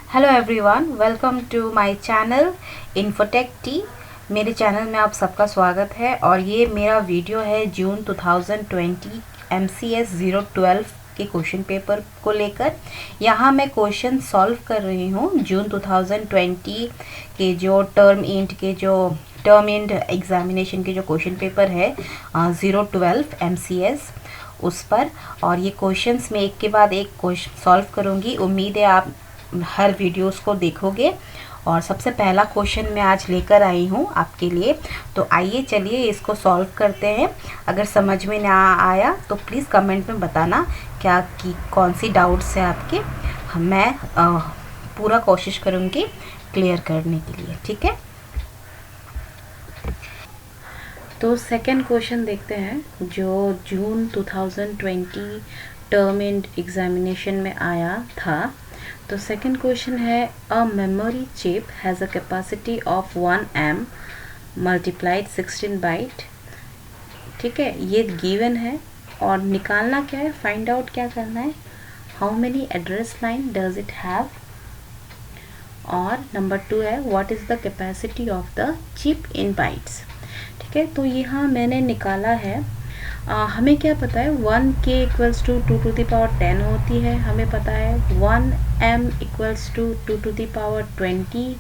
Hello everyone, welcome to my channel Infotech T. मेरे channel में आप सबका स्वागत है और ये मेरा वीडियो है जून 2020 MCS 012 के क्वेश्चन पेपर को लेकर। यहाँ मैं क्वेश्चन सॉल्व कर रही हूँ जून 2020 के जो टर्म एंड एग्जामिनेशन के जो क्वेश्चन पेपर है 012 MCS उस पर। और ये क्वेश्चंस में एक के बाद एक क्वेश्चन सॉल्व करूँगी। उम्मीद है आप हर वीडियोस को देखोगे। और सबसे पहला क्वेश्चन मैं आज लेकर आई हूँ आपके लिए, तो आइए चलिए इसको सॉल्व करते हैं। अगर समझ में ना आया तो प्लीज़ कमेंट में बताना क्या कि कौन सी डाउट्स है आपके। मैं पूरा कोशिश करूँगी क्लियर करने के लिए, ठीक है। तो सेकंड क्वेश्चन देखते हैं जो जून 2020 टर्म एंड एग्जामिनेशन में आया था। तो सेकंड क्वेश्चन है, a memory chip has a capacity of 1 M multiplied 16 byte. ठीक है, ये गिवन है और निकालना क्या है, फाइंड आउट क्या करना है, how many address line does it have. और नंबर 2 है, what is the capacity of the chip in bytes. ठीक है, तो यहाँ मैंने निकाला है। हमें क्या पता है, 1K इक्वल्स टू 2⁻10 होती है, हमें पता है 1M इक्वल्स टू 2⁻20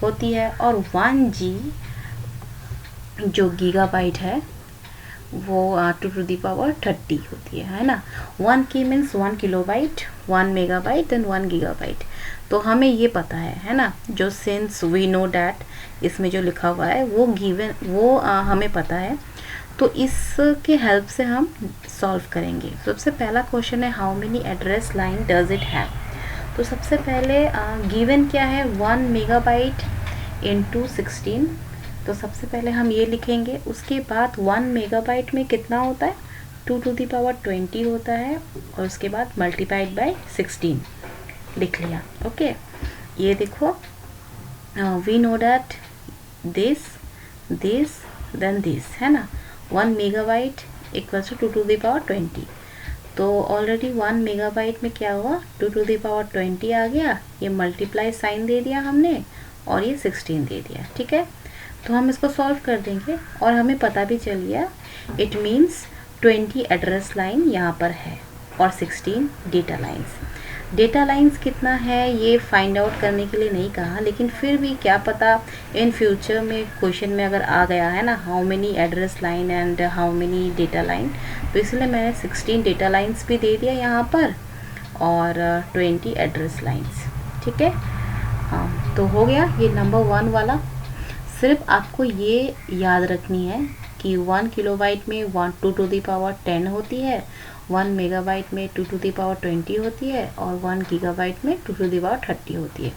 होती है, और 1G जो गीगाबाइट है वो 2⁻30 होती है ना। 1K means 1 kilobyte, 1 megabyte then 1 gigabyte. तो हमें ये पता है ना, जो सिंस वी नो डैट इसमें जो लिखा हुआ है वो गिवन, वो हमें पता है। तो इसके हेल्प से हम सॉल्व करेंगे। सबसे पहला क्वेश्चन है, how many address line does it have. तो सबसे पहले गिवन क्या है, 1 मेगाबाइट इंटू 16। तो सबसे पहले हम ये लिखेंगे। उसके बाद 1 मेगाबाइट में कितना होता है, 2⁻20 होता है, और उसके बाद मल्टीप्लाइड बाय 16 लिख लिया। ओके, ये देखो, we know that this then this है ना। 1 मेगाबाइट इक्वल्स टू 2⁻20। तो ऑलरेडी 1 मेगाबाइट में क्या हुआ, 2⁻20 आ गया, ये मल्टीप्लाई साइन दे दिया हमने और ये 16 दे दिया। ठीक है, तो हम इसको सॉल्व कर देंगे और हमें पता भी चल गया, इट मीन्स 20 एड्रेस लाइन यहाँ पर है और 16 डेटा लाइन्स। डेटा लाइन्स कितना है ये फाइंड आउट करने के लिए नहीं कहा, लेकिन फिर भी क्या पता इन फ्यूचर में क्वेश्चन में अगर आ गया है ना, how many address line and how many data line, तो इसलिए मैंने 16 डेटा लाइन्स भी दे दिया यहाँ पर और 20 एड्रेस लाइन्स। ठीक है, हाँ, तो हो गया ये नंबर 1 वाला। सिर्फ आपको ये याद रखनी है कि 1 किलोबाइट में 2⁻10 होती है, 1 मेगाबाइट में 2⁻20 होती है, और 1 गीगाबाइट में 2⁻30 होती है।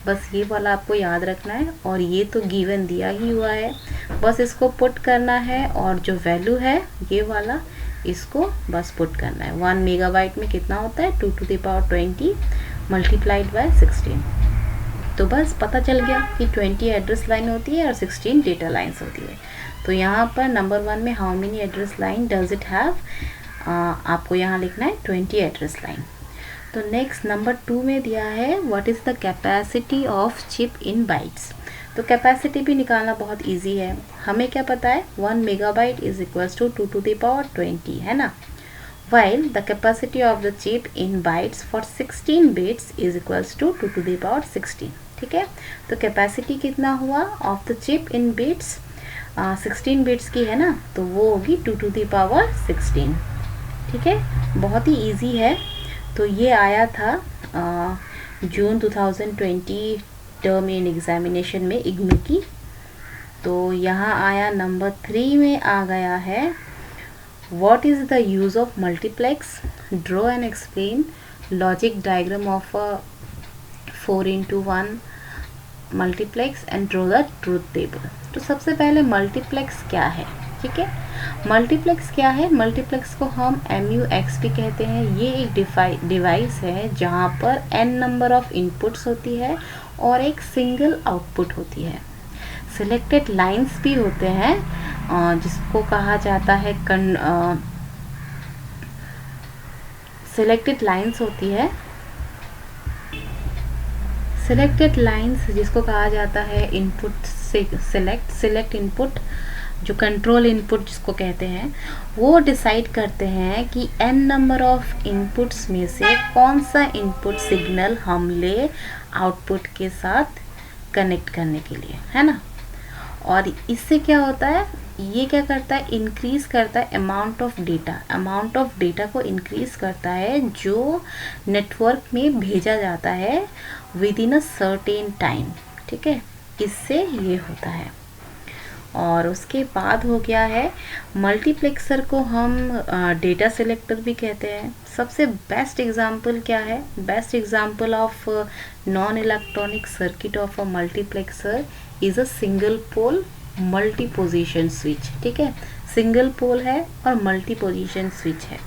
बस ये वाला आपको याद रखना है, और ये तो गिवन दिया ही हुआ है, बस इसको पुट करना है, और जो वैल्यू है ये वाला इसको बस पुट करना है। 1 मेगाबाइट में कितना होता है, 2⁻20 मल्टीप्लाइड बाय 16। तो बस पता चल गया कि 20 एड्रेस लाइन होती है और 16 डेटा लाइन्स होती है। तो यहाँ पर नंबर 1 में how many address line does it have, आपको यहाँ लिखना है 20 एड्रेस लाइन। तो नेक्स्ट नंबर 2 में दिया है, what is the capacity of chip in bytes. तो कैपेसिटी भी निकालना बहुत इजी है। हमें क्या पता है, 1 मेगाबाइट इज इक्वल्स टू 2⁻20 है ना, while the capacity of the chip in bytes for 16 bits is equals to 2⁻16। ठीक है, तो कैपेसिटी कितना हुआ of the chip in bits, 16 bits की है ना, तो वो होगी 2⁻16। ठीक है, बहुत ही इजी है। तो ये आया था जून 2020 टर्म इन एग्जामिनेशन में इग्नू की। तो यहाँ आया नंबर 3 में आ गया है, what is the use of multiplex, draw and explain logic diagram of a 4:1 multiplex and draw the truth table। तो सबसे पहले मल्टीप्लेक्स क्या है। ठीक है, मल्टीप्लेक्स क्या है, मल्टीप्लेक्स को हम MUX भी कहते हैं। ये एक डिवाइस है जहाँ पर n नंबर ऑफ इनपुट्स होती है और एक सिंगल आउटपुट होती है। सिलेक्टेड लाइंस भी होते हैं जिसको कहा जाता है सिलेक्टेड लाइंस होती है सिलेक्टेड लाइंस जिसको कहा जाता है इनपुट से सिलेक्ट इनपुट, जो कंट्रोल इनपुट जिसको कहते हैं, वो डिसाइड करते हैं कि n नंबर ऑफ इनपुट्स में से कौन सा इनपुट सिग्नल हम ले आउटपुट के साथ कनेक्ट करने के लिए, है ना। और इससे क्या होता है, ये क्या करता है, इंक्रीज करता है अमाउंट ऑफ डेटा को इंक्रीज करता है जो नेटवर्क में भेजा जाता है within a certain time, ठीक है, इससे ये होता है। और उसके बाद हो गया है मल्टीप्लेक्सर को हम डेटा सिलेक्टर भी कहते हैं। सबसे बेस्ट एग्जांपल क्या है, best example of non electronic circuit of a multiplexer is a single pole multi position switch, ठीक है। सिंगल पोल है और मल्टी पोजीशन स्विच है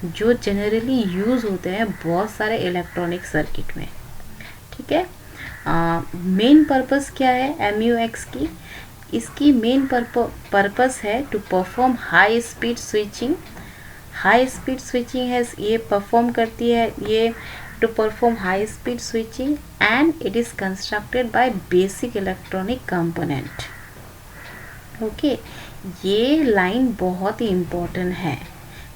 जो जनरली यूज होते हैं बहुत सारे इलेक्ट्रॉनिक सर्किट में, ठीक है। मेन पर्पस क्या है MUX की, इसकी मेन पर्पस है to perform high speed switching. High speed switching है, ये परफॉर्म करती है ये to perform high speed switching and it is constructed by basic electronic component. Okay, ये लाइन बहुत ही इम्पोर्टेंट है,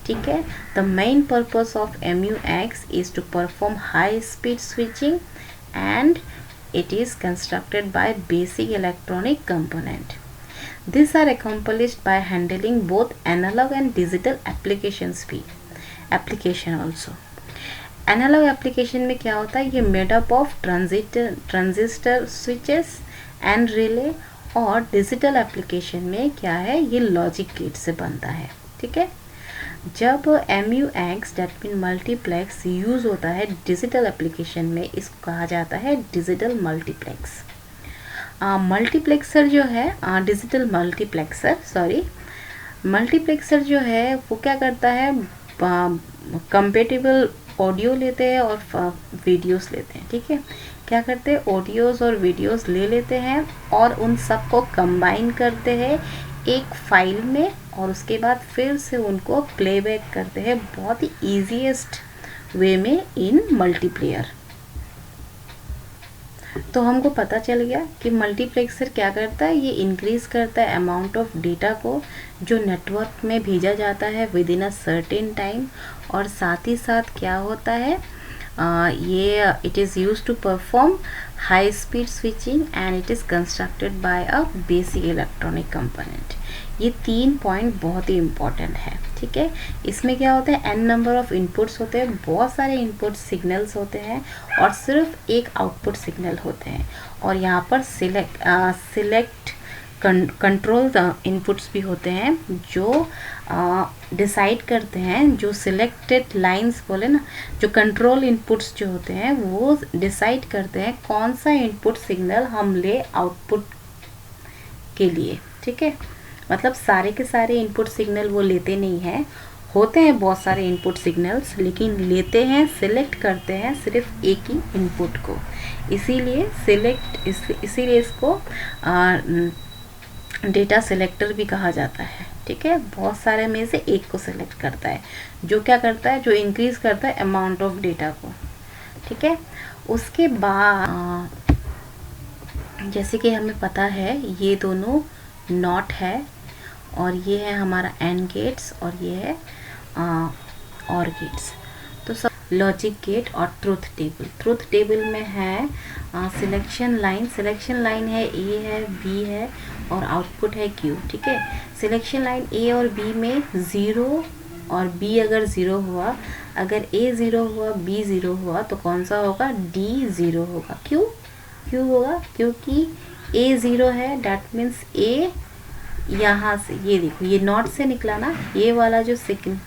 ठीक है। The main purpose of MUX is to perform high speed switching and it is constructed by basic electronic component. These are accomplished by handling both analog and digital application also. Analog application में क्या होता है, ये made up of transistor switches and relay, और digital application में क्या है, ये logic gate से बनता है, ठीक है। जब MUX that mean multiplex use होता है डिजिटल एप्लीकेशन में, इसको कहा जाता है डिजिटल मल्टीप्लेक्स। मल्टीप्लेक्सर जो है डिजिटल मल्टीप्लेक्सर जो है वो क्या करता है, कंपेटेबल ऑडियो लेते हैं और वीडियोस लेते हैं, ठीक है। क्या करते हैं, ऑडियोस और वीडियोस ले लेते हैं और उन सबको कंबाइन करते हैं एक फाइल में, और उसके बाद फिर से उनको प्लेबैक करते हैं बहुत ही ईजीएस्ट वे में इन मल्टीप्लेयर। तो हमको पता चल गया कि मल्टीप्लेक्सर क्या करता है, ये इंक्रीज करता है अमाउंट ऑफ डेटा को जो नेटवर्क में भेजा जाता है within a certain time, और साथ ही साथ क्या होता है, ये it is use to perform high speed switching and it is constructed by a basic electronic component. ये 3 पॉइंट बहुत ही इम्पॉर्टेंट है, ठीक है। इसमें क्या होता है, n नंबर ऑफ इनपुट्स होते हैं, बहुत सारे इनपुट सिग्नल्स होते हैं और सिर्फ एक आउटपुट सिग्नल होते हैं, और यहाँ पर सिलेक्ट कंट्रोल इनपुट्स भी होते हैं जो डिसाइड करते हैं, जो सिलेक्टेड लाइंस बोले ना, जो कंट्रोल इनपुट्स जो होते हैं वो डिसाइड करते हैं कौन सा इनपुट सिग्नल हम ले आउटपुट के लिए, ठीक है। मतलब सारे के सारे इनपुट सिग्नल वो लेते नहीं हैं, होते हैं बहुत सारे इनपुट सिग्नल्स, लेकिन लेते हैं, सिलेक्ट करते हैं सिर्फ एक ही इनपुट को, इसीलिए इसको डेटा सिलेक्टर भी कहा जाता है, ठीक है। बहुत सारे में से एक को सिलेक्ट करता है, जो क्या करता है, जो इंक्रीज करता है अमाउंट ऑफ डेटा को, ठीक है। उसके बाद जैसे कि हमें पता है ये दोनों नॉट है, और ये है हमारा एंड गेट्स, और ये है और गेट्स। तो सब लॉजिक गेट और ट्रुथ टेबल में है सिलेक्शन लाइन है, ए है, बी है और आउटपुट है क्यू, ठीक है। सिलेक्शन लाइन ए और बी में 0 और बी अगर 0 हुआ, अगर ए 0 हुआ, बी 0 हुआ, तो कौन सा होगा, डी 0 होगा। क्यों होगा, क्योंकि ए 0 है, डैट मीन्स ए यहाँ से, ये देखो ये नॉट से निकला ना, ये वाला जो सेकंड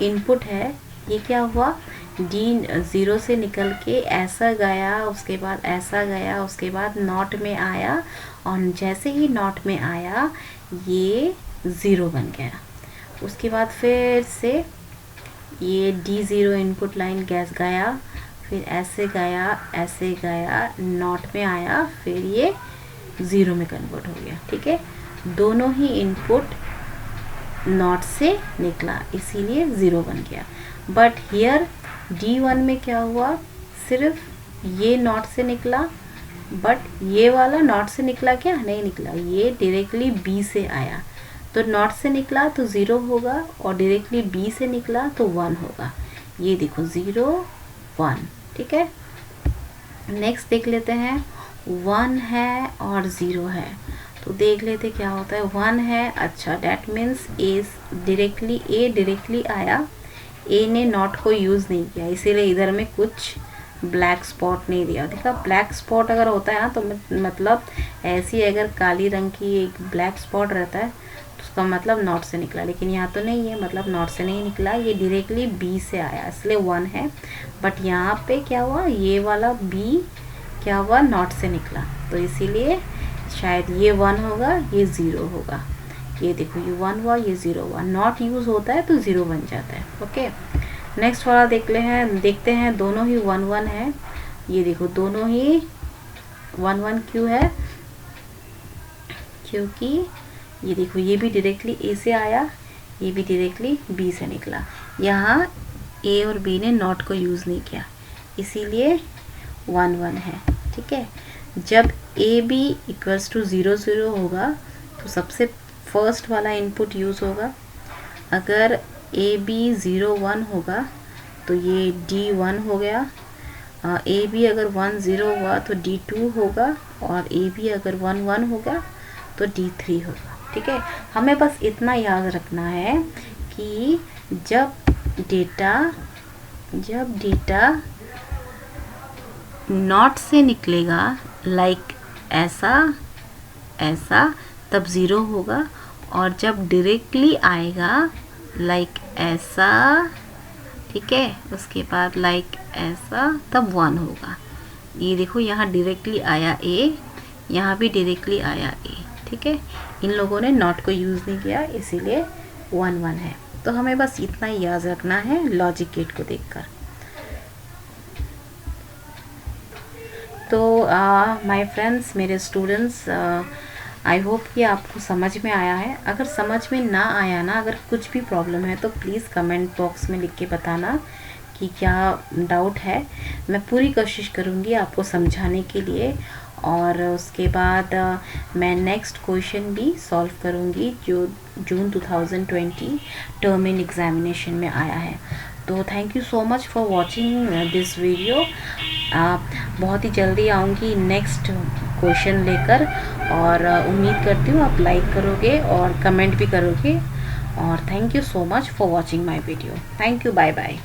इनपुट है ये क्या हुआ, डी 0 से निकल के ऐसा गया, उसके बाद ऐसा गया, उसके बाद नॉट में आया, और जैसे ही नॉट में आया ये 0 बन गया। उसके बाद फिर से ये D0 इनपुट लाइन गैस गया, फिर ऐसे गया, नॉट में आया, फिर ये 0 में कन्वर्ट हो गया, ठीक है। दोनों ही इनपुट नॉट से निकला, इसीलिए 0 बन गया। बट हियर D1 में क्या हुआ, सिर्फ ये नॉट से निकला, बट ये वाला नॉट से निकला क्या? नहीं निकला, ये डायरेक्टली बी से आया। तो नॉट से निकला तो 0 होगा और डायरेक्टली बी से निकला तो 1 होगा। ये देखो 0 1, ठीक है। नेक्स्ट देख लेते हैं, 1 है और 0 है, तो देख लेते क्या होता है। 1 है, अच्छा डैट मीन्स ए डायरेक्टली आया, ए ने नॉट को यूज़ नहीं किया, इसीलिए इधर में कुछ ब्लैक स्पॉट नहीं दिया। देखा, ब्लैक स्पॉट अगर होता है ना तो मतलब ऐसी अगर काली रंग की एक ब्लैक स्पॉट रहता है तो उसका मतलब नॉट से निकला, लेकिन यहाँ तो नहीं है, मतलब नॉट से नहीं निकला, ये डायरेक्टली बी से आया, इसलिए 1 है। बट यहाँ पे क्या हुआ, ये वाला बी क्या हुआ, नॉट से निकला, तो इसीलिए शायद ये 1 होगा, ये 0 होगा। ये देखो, ये 1 हुआ, ये 0 हुआ, नॉट यूज़ होता है तो 0 बन जाता है। ओके, नेक्स्ट वाला देखते हैं, दोनों ही 1 1 है। ये देखो दोनों ही 1 1 क्यों है, क्योंकि ये देखो ये भी डायरेक्टली ए से आया, ये भी डायरेक्टली बी से निकला। यहाँ ए और बी ने नॉट को यूज़ नहीं किया, इसीलिए 1 1 है, ठीक है। जब ए बी इक्वल्स टू 0 0 होगा तो सबसे फर्स्ट वाला इनपुट यूज़ होगा। अगर ए बी 0 1 होगा तो ये डी 1 हो गया। ए बी अगर 1 0 हुआ तो डी 2 होगा, और ए बी अगर 1 1 होगा तो डी 3 होगा, ठीक है। हमें बस इतना याद रखना है कि जब डेटा नॉट से निकलेगा, लाइक ऐसा तब 0 होगा, और जब डायरेक्टली आएगा लाइक ऐसा, ठीक है, उसके बाद लाइक ऐसा, तब 1 होगा। ये देखो यहाँ डायरेक्टली आया ए, यहाँ भी डायरेक्टली आया ए, ठीक है। इन लोगों ने नॉट को यूज़ नहीं किया, इसीलिए 1 1 है। तो हमें बस इतना ही याद रखना है लॉजिक गेट को देखकर। तो माय फ्रेंड्स, मेरे स्टूडेंट्स, आई होप कि आपको समझ में आया है। अगर समझ में ना आया ना, अगर कुछ भी प्रॉब्लम है तो प्लीज़ कमेंट बॉक्स में लिख के बताना कि क्या डाउट है। मैं पूरी कोशिश करूँगी आपको समझाने के लिए, और उसके बाद मैं नेक्स्ट क्वेश्चन भी सॉल्व करूँगी जो जून 2020 टर्म इन एग्जामिनेशन में आया है। तो thank you so much for watching this video. बहुत ही जल्दी आऊँगी नेक्स्ट क्वेश्चन लेकर, और उम्मीद करती हूँ आप लाइक करोगे और कमेंट भी करोगे। और thank you so much for watching my video. Thank you, bye bye.